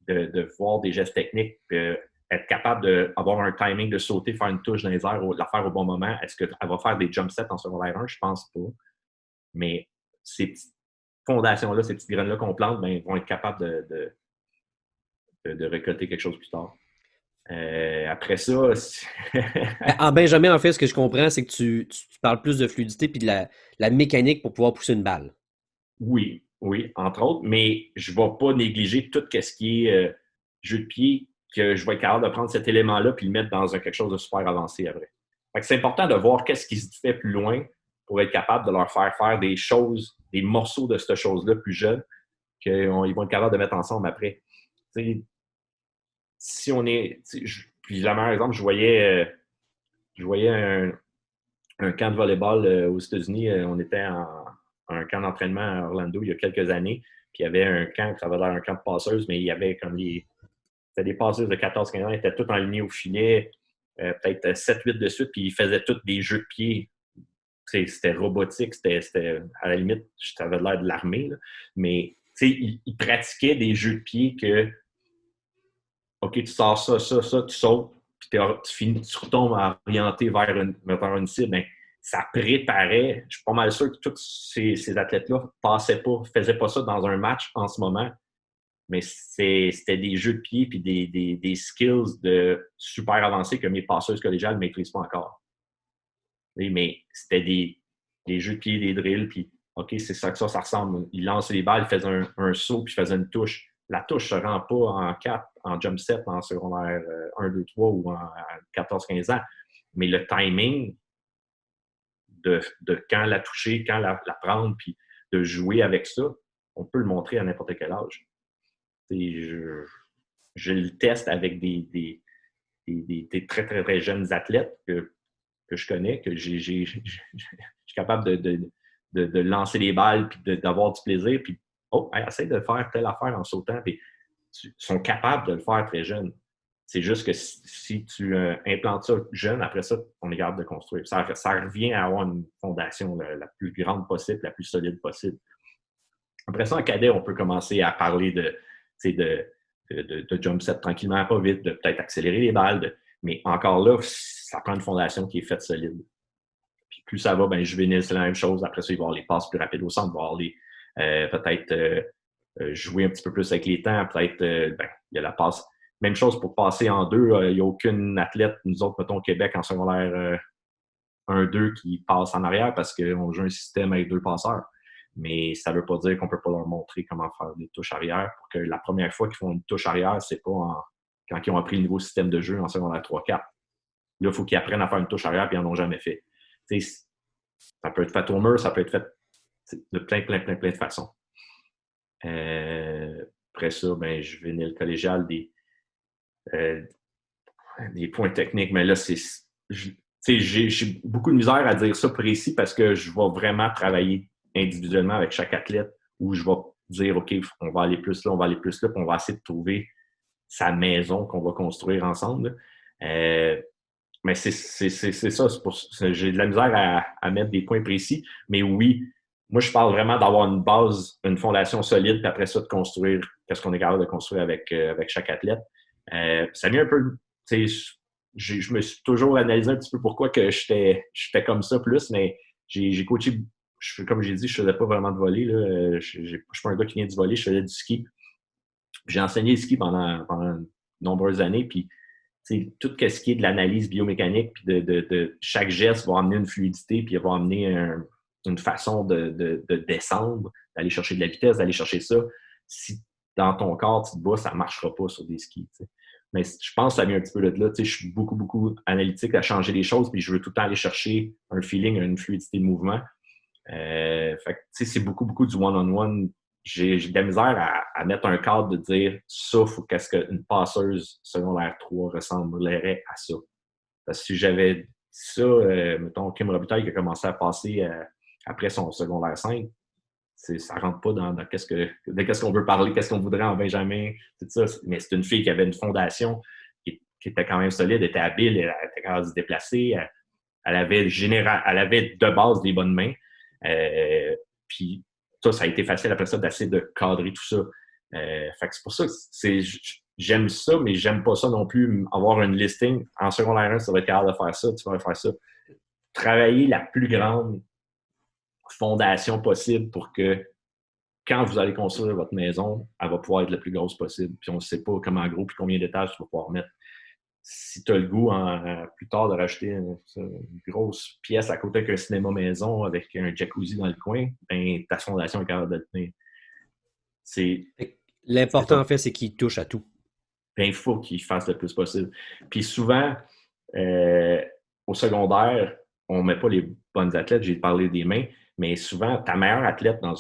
de voir des gestes techniques, être capable d'avoir un timing de sauter, faire une touche dans les airs, la faire au bon moment. Est-ce qu'elle va faire des jump sets en secondaire 1? Je ne pense pas. Mais ces petites fondations-là, ces petites graines-là qu'on plante, ben, vont être capables de récolter quelque chose plus tard. Après ça... En Benjamin, en fait, ce que je comprends, c'est que tu parles plus de fluidité puis de la mécanique pour pouvoir pousser une balle. Oui, entre autres, mais je ne vais pas négliger tout ce qui est jeu de pied, que je vais être capable de prendre cet élément-là puis le mettre dans quelque chose de super avancé après. Fait que c'est important de voir qu'est-ce qui se fait plus loin pour être capable de leur faire des choses, des morceaux de cette chose-là plus jeunes, qu'ils vont être capables de mettre ensemble après. T'sais, si on est... Puis la meilleure exemple, je voyais un camp de volleyball aux États-Unis. On était un camp d'entraînement à Orlando il y a quelques années. Puis il y avait un camp, ça avait l'air un camp de passeuses, mais il y avait comme c'était des passeuses de 14-15 ans, ils étaient toutes alignés au filet, peut-être 7-8 de suite, puis ils faisaient tous des jeux de pied. C'était robotique, c'était à la limite, ça avait l'air de l'armée, là. Mais ils pratiquaient des jeux de pied que OK, tu sors ça, tu sautes, puis tu retombes à orienter vers une cible. Ben, ça préparait. Je suis pas mal sûr que tous ces athlètes-là passaient pas, faisaient pas ça dans un match en ce moment, mais c'était des jeux de pied puis des skills de super avancés que mes passeuses collégiales ne maîtrisent pas encore. Oui, mais c'était des jeux de pied, des drills, puis OK, c'est ça que ça ressemble. Ils lançaient les balles, ils faisaient un saut, puis ils faisaient une touche. La touche ne se rend pas en 4, en jump set, en secondaire 1, 2, 3 ou en 14-15 ans. Mais le timing de quand la toucher, quand la prendre, puis de jouer avec ça, on peut le montrer à n'importe quel âge. Je le teste avec des très, très, très jeunes athlètes que je connais, que je suis capable de lancer les balles, puis d'avoir du plaisir, puis essaye de faire telle affaire en sautant, puis ils sont capables de le faire très jeune. C'est juste que si tu implantes ça jeune, après ça, on est capable de construire. Ça revient à avoir une fondation la plus grande possible, la plus solide possible. Après ça, en cadet, on peut commencer à parler de jump set tranquillement, pas vite, de peut-être accélérer les balles, mais encore là, ça prend une fondation qui est faite solide. Puis plus ça va, ben juvénile, c'est la même chose. Après ça, il va y avoir les passes plus rapides au centre, il va y avoir peut-être jouer un petit peu plus avec les temps, peut-être il y a la passe. Même chose pour passer en deux, il n'y a aucune athlète, nous autres, mettons, au Québec, en secondaire 1-2 qui passe en arrière parce qu'on joue un système avec deux passeurs. Mais ça ne veut pas dire qu'on ne peut pas leur montrer comment faire des touches arrière pour que la première fois qu'ils font une touche arrière, c'est pas quand ils ont appris le nouveau système de jeu en secondaire 3-4. Là, il faut qu'ils apprennent à faire une touche arrière et ils n'en ont jamais fait. T'sais, ça peut être fait au mur, ça peut être fait de plein de façons. Après ça, ben, je vais venir le collégial des points techniques, mais là, j'ai beaucoup de misère à dire ça précis parce que je vais vraiment travailler individuellement avec chaque athlète où je vais dire, OK, on va aller plus là, on va aller plus là, puis on va essayer de trouver sa maison qu'on va construire ensemble. Mais c'est ça. J'ai de la misère à mettre des points précis. Mais oui, moi, je parle vraiment d'avoir une base, une fondation solide, puis après ça, de construire ce qu'on est capable de construire avec chaque athlète. Ça vient un peu... Je me suis toujours analysé un petit peu pourquoi que j'étais comme ça plus, mais j'ai coaché, comme j'ai dit, je ne faisais pas vraiment de volley. Là. Je ne suis pas un gars qui vient du volley, je faisais du ski. J'ai enseigné le ski pendant de nombreuses années, puis tout ce qui est de l'analyse biomécanique, puis de chaque geste va amener une fluidité, puis va amener une façon de descendre, d'aller chercher de la vitesse, d'aller chercher ça. Si dans ton corps, tu te bats, ça ne marchera pas sur des skis. T'sais. Mais je pense que ça vient un petit peu de là. Je suis beaucoup, beaucoup analytique à changer les choses, puis je veux tout le temps aller chercher un feeling, une fluidité de mouvement. Fait que, c'est beaucoup, beaucoup du one-on-one. J'ai de la misère à mettre un cadre de dire ça, faut qu'est-ce qu'une passeuse secondaire 3 ressemblerait à ça. Parce que si j'avais dit ça, mettons, Kim Robitaille qui a commencé à passer après son secondaire 5, ça rentre pas dans qu'est-ce qu'on veut parler, qu'est-ce qu'on voudrait en Benjamin, tout ça. Mais c'est une fille qui avait une fondation qui était quand même solide, était habile, elle était capable de se déplacer, elle avait de base des bonnes mains. Puis ça a été facile après ça d'essayer de cadrer tout ça. Fait que c'est pour ça que j'aime ça, mais j'aime pas ça non plus, avoir une listing. En secondaire 1, ça va être capable de faire ça, tu vas faire ça. Travailler la plus grande fondation possible pour que quand vous allez construire votre maison, elle va pouvoir être la plus grosse possible. Puis on ne sait pas comment gros puis combien d'étages tu vas pouvoir mettre. Si tu as le goût plus tard de rajouter une grosse pièce à côté d'un cinéma maison avec un jacuzzi dans le coin, ben, ta fondation est capable de le tenir. L'important, en fait, c'est qu'il touche à tout. Ben, il faut qu'il fasse le plus possible. Puis souvent, au secondaire, on ne met pas les bonnes athlètes, j'ai parlé des mains, mais souvent, ta meilleure athlète dans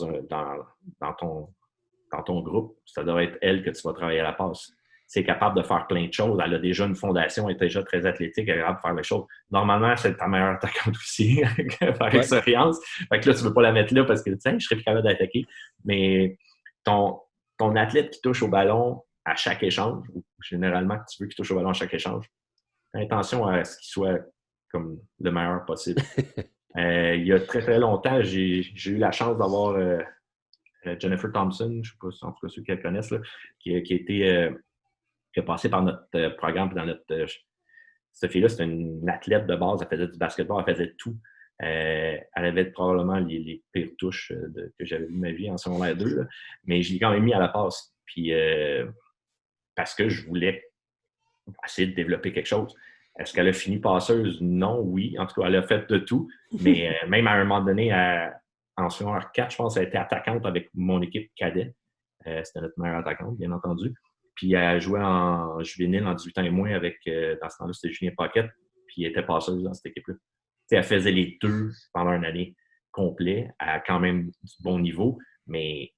ton groupe, ça doit être elle que tu vas travailler à la passe. C'est capable de faire plein de choses. Elle a déjà une fondation, elle est déjà très athlétique, elle est capable de faire les choses. Normalement, c'est ta meilleure attaquante aussi, par expérience. Fait que là, tu ne veux pas la mettre là parce que, tiens, je serais plus capable d'attaquer. Mais ton athlète qui touche au ballon à chaque échange, ou généralement, tu veux qu'il touche au ballon à chaque échange, fais attention à ce qu'il soit comme le meilleur possible. Il y a très, très longtemps, j'ai eu la chance d'avoir Jennifer Thompson, je ne sais pas si en tout cas ceux qui la connaissent, là, qui a passé par notre programme. Dans cette fille-là, c'était une athlète de base, elle faisait du basketball, elle faisait tout. Elle avait probablement les pires touches que j'avais vues de ma vie en secondaire 2, là, mais je l'ai quand même mis à la passe. Puis, parce que je voulais essayer de développer quelque chose. Est-ce qu'elle a fini passeuse? Non, oui. En tout cas, elle a fait de tout. Mais même à un moment donné, en secondaire 4, je pense qu'elle était attaquante avec mon équipe cadet. C'était notre meilleure attaquante, bien entendu. Puis elle jouait en juvénile, en 18 ans et moins, avec, dans ce temps-là, c'était Julien Paquette. Puis elle était passeuse dans cette équipe-là. T'sais, elle faisait les deux pendant une année complète, à quand même du bon niveau, mais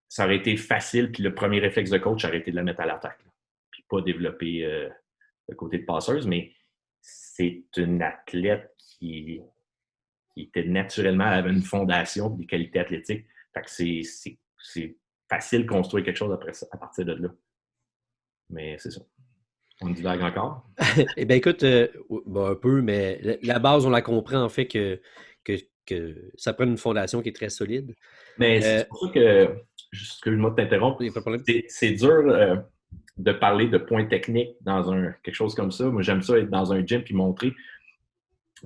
ça aurait été facile. Puis le premier réflexe de coach, ça aurait été de la mettre à l'attaque. Puis pas développer le côté de passeuse, mais c'est une athlète qui était naturellement, elle avait une fondation, des qualités athlétiques. Fait que c'est facile de construire quelque chose après ça, à partir de là. Mais c'est ça. On divague encore? Eh bien, écoute, un peu, mais la base, on la comprend en fait que ça prend une fondation qui est très solide. Mais c'est pour ça que, excuse-moi de t'interrompre, Il n'y a pas de problème. c'est dur de parler de points techniques dans quelque chose comme ça. Moi, j'aime ça être dans un gym puis montrer.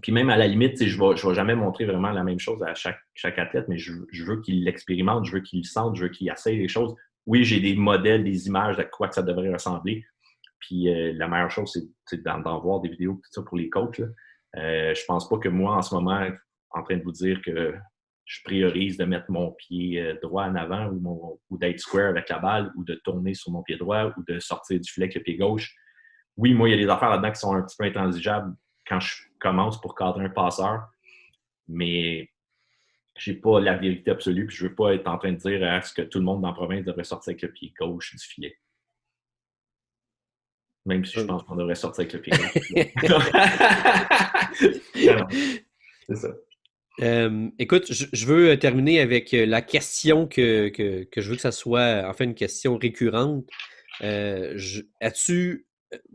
Puis même à la limite, je vais jamais montrer vraiment la même chose à chaque athlète, mais je veux qu'il l'expérimente, je veux qu'il le sente, je veux qu'il essaye les choses. Oui, j'ai des modèles, des images de quoi que ça devrait ressembler. Puis la meilleure chose, c'est d'en voir des vidéos, tout ça pour les coachs. Je pense pas que moi, en ce moment, en train de vous dire que je priorise de mettre mon pied droit en avant ou d'être square avec la balle ou de tourner sur mon pied droit ou de sortir du filet avec le pied gauche. Oui, moi, il y a des affaires là-dedans qui sont un petit peu intransigeables quand je commence pour cadrer un passeur, mais j'ai pas la vérité absolue, puis je veux pas être en train de dire est-ce que tout le monde dans la province devrait sortir avec le pied gauche du filet. Même si je pense qu'on devrait sortir avec le pied gauche. C'est ça. Écoute, je veux terminer avec la question que je veux que ça soit en fait une question récurrente.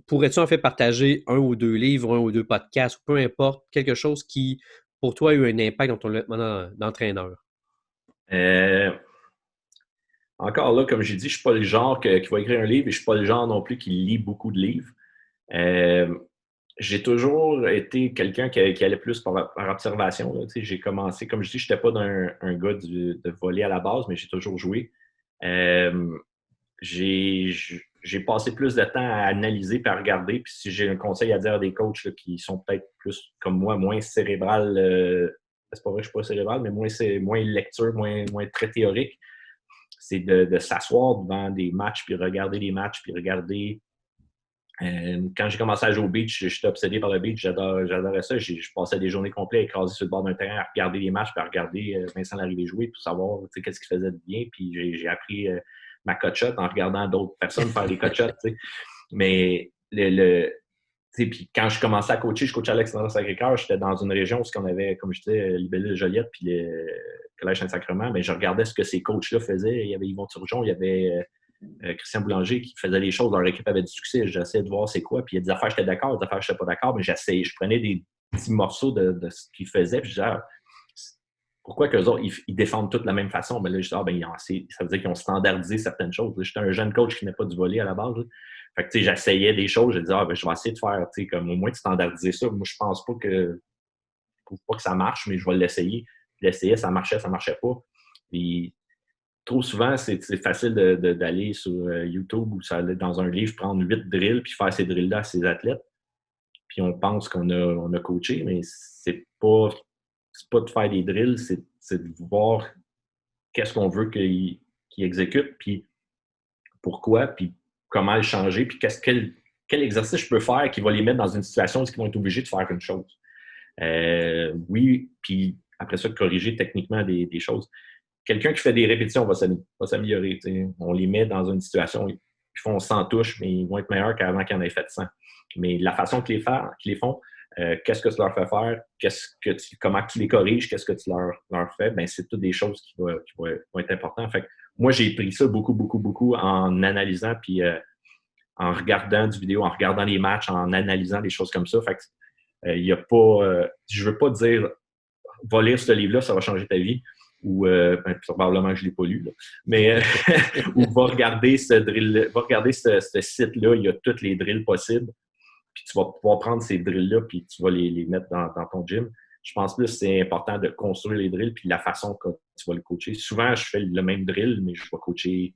Pourrais-tu en fait partager un ou deux livres, un ou deux podcasts, ou peu importe, quelque chose qui, pour toi, a eu un impact dans ton développement d'entraîneur? Encore là, comme j'ai dit, je ne suis pas le genre qui va écrire un livre et je ne suis pas le genre non plus qui lit beaucoup de livres. J'ai toujours été quelqu'un qui allait plus par observation. Là. J'ai commencé, comme je dis, je n'étais pas un gars de volley à la base, mais j'ai toujours joué. j'ai passé plus de temps à analyser et à regarder. Puis si j'ai un conseil à dire à des coachs là, qui sont peut-être plus comme moi, moins cérébral, c'est pas vrai que je suis pas cérébral, mais moins lecture, moins très théorique, c'est de s'asseoir devant des matchs, puis regarder les matchs, puis regarder. Quand j'ai commencé à jouer au beach, j'étais obsédé par le beach, j'adorais ça. Je passais des journées complètes écrasé sur le bord d'un terrain à regarder les matchs, puis à regarder Vincent Larrivée jouer pour savoir qu'est-ce qu'il faisait de bien. Puis j'ai appris ma cote-shot en regardant d'autres personnes faire des cote-shots. Mais puis quand je commençais à coacher, je coachais à l'Alexandre-Sacré-Cœur, j'étais dans une région où on avait, comme je disais, Libellule-Joliette puis le Collège Saint-Sacrement, mais je regardais ce que ces coachs-là faisaient. Il y avait Yvon Turgeon, il y avait Christian Boulanger qui faisait des choses, leur équipe avait du succès, j'essayais de voir c'est quoi, puis il y a des affaires j'étais d'accord, des affaires je n'étais pas d'accord, mais je prenais des petits morceaux de ce qu'ils faisaient, puis je disais, pourquoi qu'eux autres, ils défendent tous de la même façon? Mais là, je disais, ça veut dire qu'ils ont standardisé certaines choses. J'étais un jeune coach qui n'est pas du volley à la base. Là. Fait que, j'essayais des choses, je disais, je vais essayer de faire, comme au moins de standardiser ça. Moi, je pense pas que, ça marche, mais je vais l'essayer. Je l'essayais, ça marchait pas. Puis, trop souvent, c'est facile d'aller sur YouTube ou aller dans un livre, prendre 8 drills puis faire ces drills-là à ses athlètes. Puis on pense qu'on a coaché, mais c'est pas de faire des drills, c'est de voir qu'est-ce qu'on veut qu'ils exécutent, puis pourquoi, puis comment le changer, puis quel exercice je peux faire qui va les mettre dans une situation où ils vont être obligés de faire une chose. Oui, puis après ça, corriger techniquement des choses. Quelqu'un qui fait des répétitions va s'améliorer. On les met dans une situation, ils font 100 touches, mais ils vont être meilleurs qu'avant qu'ils en aient fait 100. Mais la façon qu'ils les font, qu'est-ce que tu leur fais faire, comment tu les corriges, qu'est-ce que tu leur fais, ben c'est toutes des choses qui vont être importantes. Fait que moi, j'ai pris ça beaucoup, beaucoup, beaucoup en analysant, puis en regardant du vidéo, en regardant les matchs, en analysant des choses comme ça. Fait que, il y a pas, je veux pas dire, va lire ce livre-là, ça va changer ta vie. Ou probablement que je ne l'ai pas lu, là. Mais ou va regarder ce drill, va regarder ce site-là, il y a tous les drills possibles. Puis tu vas pouvoir prendre ces drills-là, puis tu vas les mettre dans ton gym. Je pense que c'est important de construire les drills, puis la façon que tu vas le coacher. Souvent, je fais le même drill, mais je vais coacher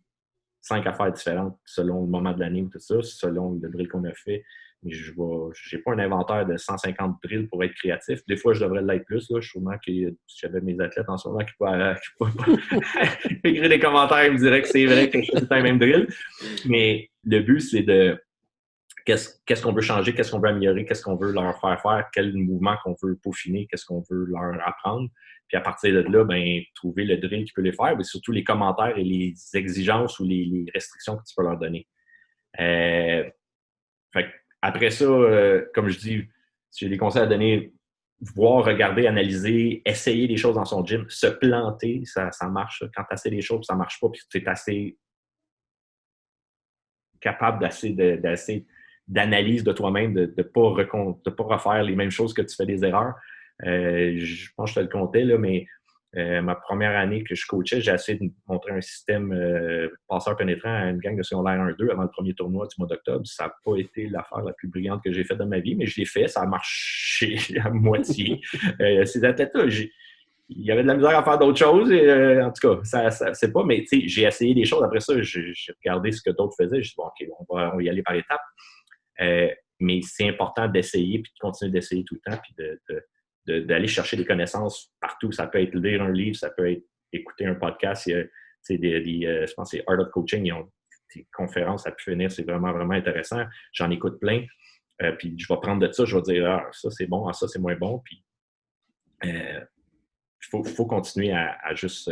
5 affaires différentes selon le moment de l'année ou tout ça, selon le drill qu'on a fait. Mais je n'ai pas un inventaire de 150 drills pour être créatif. Des fois, je devrais l'être plus. Là. Sûrement que si j'avais mes athlètes en ce moment qui pourraient écrire des commentaires, ils me diraient que c'est vrai que je fais tout le temps le même drill. Mais le but, c'est de qu'est-ce qu'on veut changer, qu'est-ce qu'on veut améliorer, qu'est-ce qu'on veut leur faire, quel mouvement qu'on veut peaufiner, qu'est-ce qu'on veut leur apprendre. Puis à partir de là, ben, trouver le drill qui peut les faire, mais surtout les commentaires et les exigences ou les restrictions que tu peux leur donner. Fait après ça, comme je dis, si j'ai des conseils à donner, voir, regarder, analyser, essayer des choses dans son gym, se planter, ça marche. Quand tu essaies des choses, ça ne marche pas, puis tu es assez capable d'analyse de toi-même, de ne pas refaire les mêmes choses que tu fais des erreurs. Je pense que je te le comptais, là, mais ma première année que je coachais, j'ai essayé de montrer un système passeur pénétrant à une gang de secondaire 1-2 avant le premier tournoi du mois d'octobre. Ça n'a pas été l'affaire la plus brillante que j'ai faite de ma vie, mais je l'ai fait, ça a marché à moitié. Ces athlètes-là, il y avait de la misère à faire d'autres choses. En tout cas, ça c'est pas, mais j'ai essayé des choses. Après ça, j'ai regardé ce que d'autres faisaient. J'ai dit, bon, OK, on va y aller par étapes. Mais c'est important d'essayer puis de continuer d'essayer tout le temps puis d'aller chercher des connaissances partout. Ça peut être lire un livre, ça peut être écouter un podcast. Je pense que c'est Art of Coaching. Ils ont des conférences à pu finir. C'est vraiment, vraiment intéressant. J'en écoute plein. Puis je vais prendre de ça. Je vais dire, ça, c'est bon. Ça, c'est moins bon. Puis il faut continuer à juste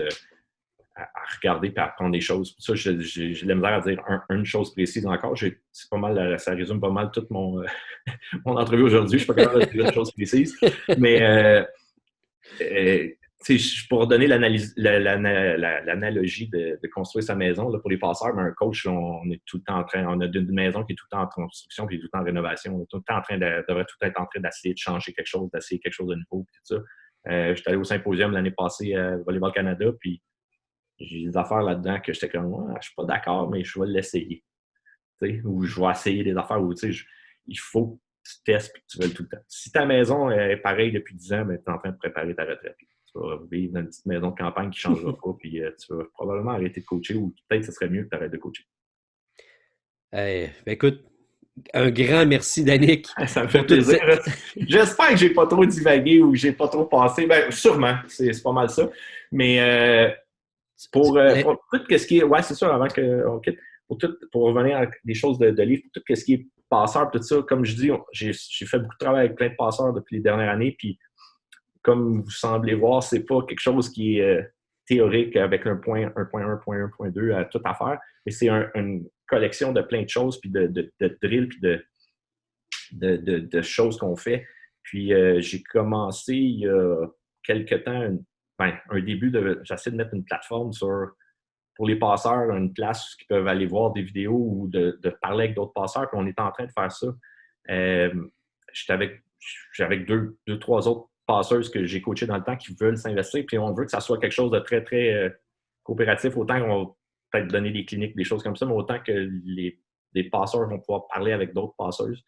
à regarder et à apprendre des choses. Pour ça, j'ai de la misère à dire une chose précise encore. C'est pas mal, ça résume pas mal toute mon entrevue aujourd'hui. Je suis pas capable de dire une chose précise. Mais pour donner l'analogie de construire sa maison là, pour les passeurs, mais un coach, on est tout le temps on a une maison qui est tout le temps en construction puis tout le temps en rénovation. On est tout le temps devrait tout être en train d'essayer de changer quelque chose, d'essayer quelque chose de nouveau. Tout ça. J'étais allé au symposium l'année passée à Volleyball Canada, puis j'ai des affaires là-dedans que j'étais comme, je suis pas d'accord, mais je vais l'essayer. Ou je vais essayer des affaires où il faut que tu testes et que tu veuilles tout le temps. Si ta maison est pareille depuis 10 ans, tu es en train de préparer ta retraite. Tu vas vivre dans une petite maison de campagne qui ne changera pas, puis tu vas probablement arrêter de coacher ou peut-être que ce serait mieux que tu arrêtes de coacher. Écoute, un grand merci, Danick, Ça me fait pour toute plaisir. cette... J'espère que j'ai pas trop divagué ou que j'ai pas trop passé. Ben, sûrement, c'est pas mal ça. Mais pour tout ce qui est. Ouais, c'est sûr, avant qu'on quitte. Pour revenir à des choses de livres, pour tout ce qui est passeur, tout ça, comme je dis, j'ai fait beaucoup de travail avec plein de passeurs depuis les dernières années. Puis, comme vous semblez voir, c'est pas quelque chose qui est théorique avec un point 1.1, point 1, point 2 à tout à faire. Mais c'est une collection de plein de choses, puis de drills, puis de choses qu'on fait. Puis j'ai commencé il y a quelques temps, un début j'essaie de mettre une plateforme pour les passeurs, une place où ils peuvent aller voir des vidéos ou de parler avec d'autres passeurs. Puis on est en train de faire ça. J'étais avec deux, trois autres passeuses que j'ai coachées dans le temps qui veulent s'investir. Puis on veut que ça soit quelque chose de très, très coopératif. Autant qu'on va peut-être donner des cliniques, des choses comme ça, mais autant que les passeurs vont pouvoir parler avec d'autres passeuses.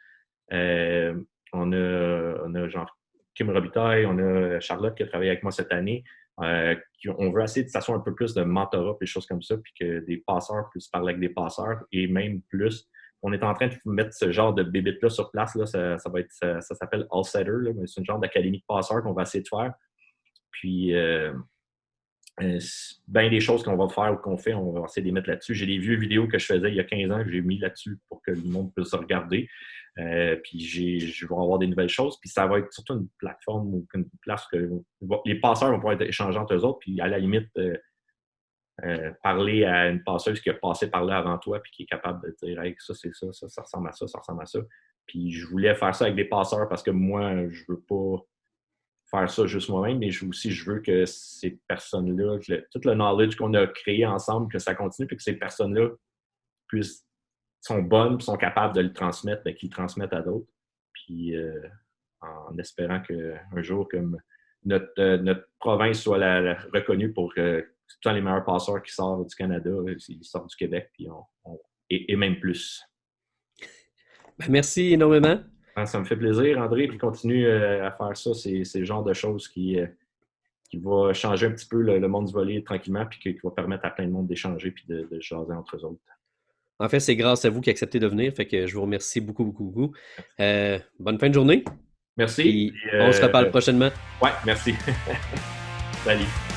On a genre Kim Robitaille, on a Charlotte qui a travaillé avec moi cette année. On veut essayer que ça soit un peu plus de mentorat et des choses comme ça, puis que des passeurs puissent parler avec des passeurs et même plus. On est en train de mettre ce genre de bébite-là sur place. Là, ça s'appelle All Setter, là, mais c'est une genre d'académie de passeurs qu'on va essayer de faire. Puis, bien des choses qu'on va faire ou qu'on fait, on va essayer de les mettre là-dessus. J'ai des vieux vidéos que je faisais il y a 15 ans que j'ai mis là-dessus pour que le monde puisse regarder. Puis je vais avoir des nouvelles choses. Puis ça va être surtout une plateforme ou une place que les passeurs vont pouvoir être échangés entre eux autres. Puis à la limite, parler à une passeuse qui a passé par là avant toi puis qui est capable de dire hey, ça, c'est ça, ça ressemble à ça, ça ressemble à ça. Puis je voulais faire ça avec des passeurs parce que moi, je veux pas faire ça juste moi-même, mais je veux que ces personnes-là, tout le knowledge qu'on a créé ensemble, que ça continue, puis que ces personnes-là sont bonnes, puis sont capables de le transmettre, qu'ils le transmettent à d'autres. Puis en espérant qu'un jour, comme notre province soit reconnue pour tout le temps les meilleurs passeurs qui sortent du Canada, ils sortent du Québec, puis et même plus. Ben, merci énormément. Ça me fait plaisir, André, puis continue à faire ça. C'est le genre de choses qui va changer un petit peu le monde du volley tranquillement, puis qui va permettre à plein de monde d'échanger puis de jaser entre eux autres. En fait, c'est grâce à vous qui acceptez de venir, fait que je vous remercie beaucoup, beaucoup, beaucoup. Bonne fin de journée. Merci. Puis on se reparle prochainement. Ouais, merci. Salut.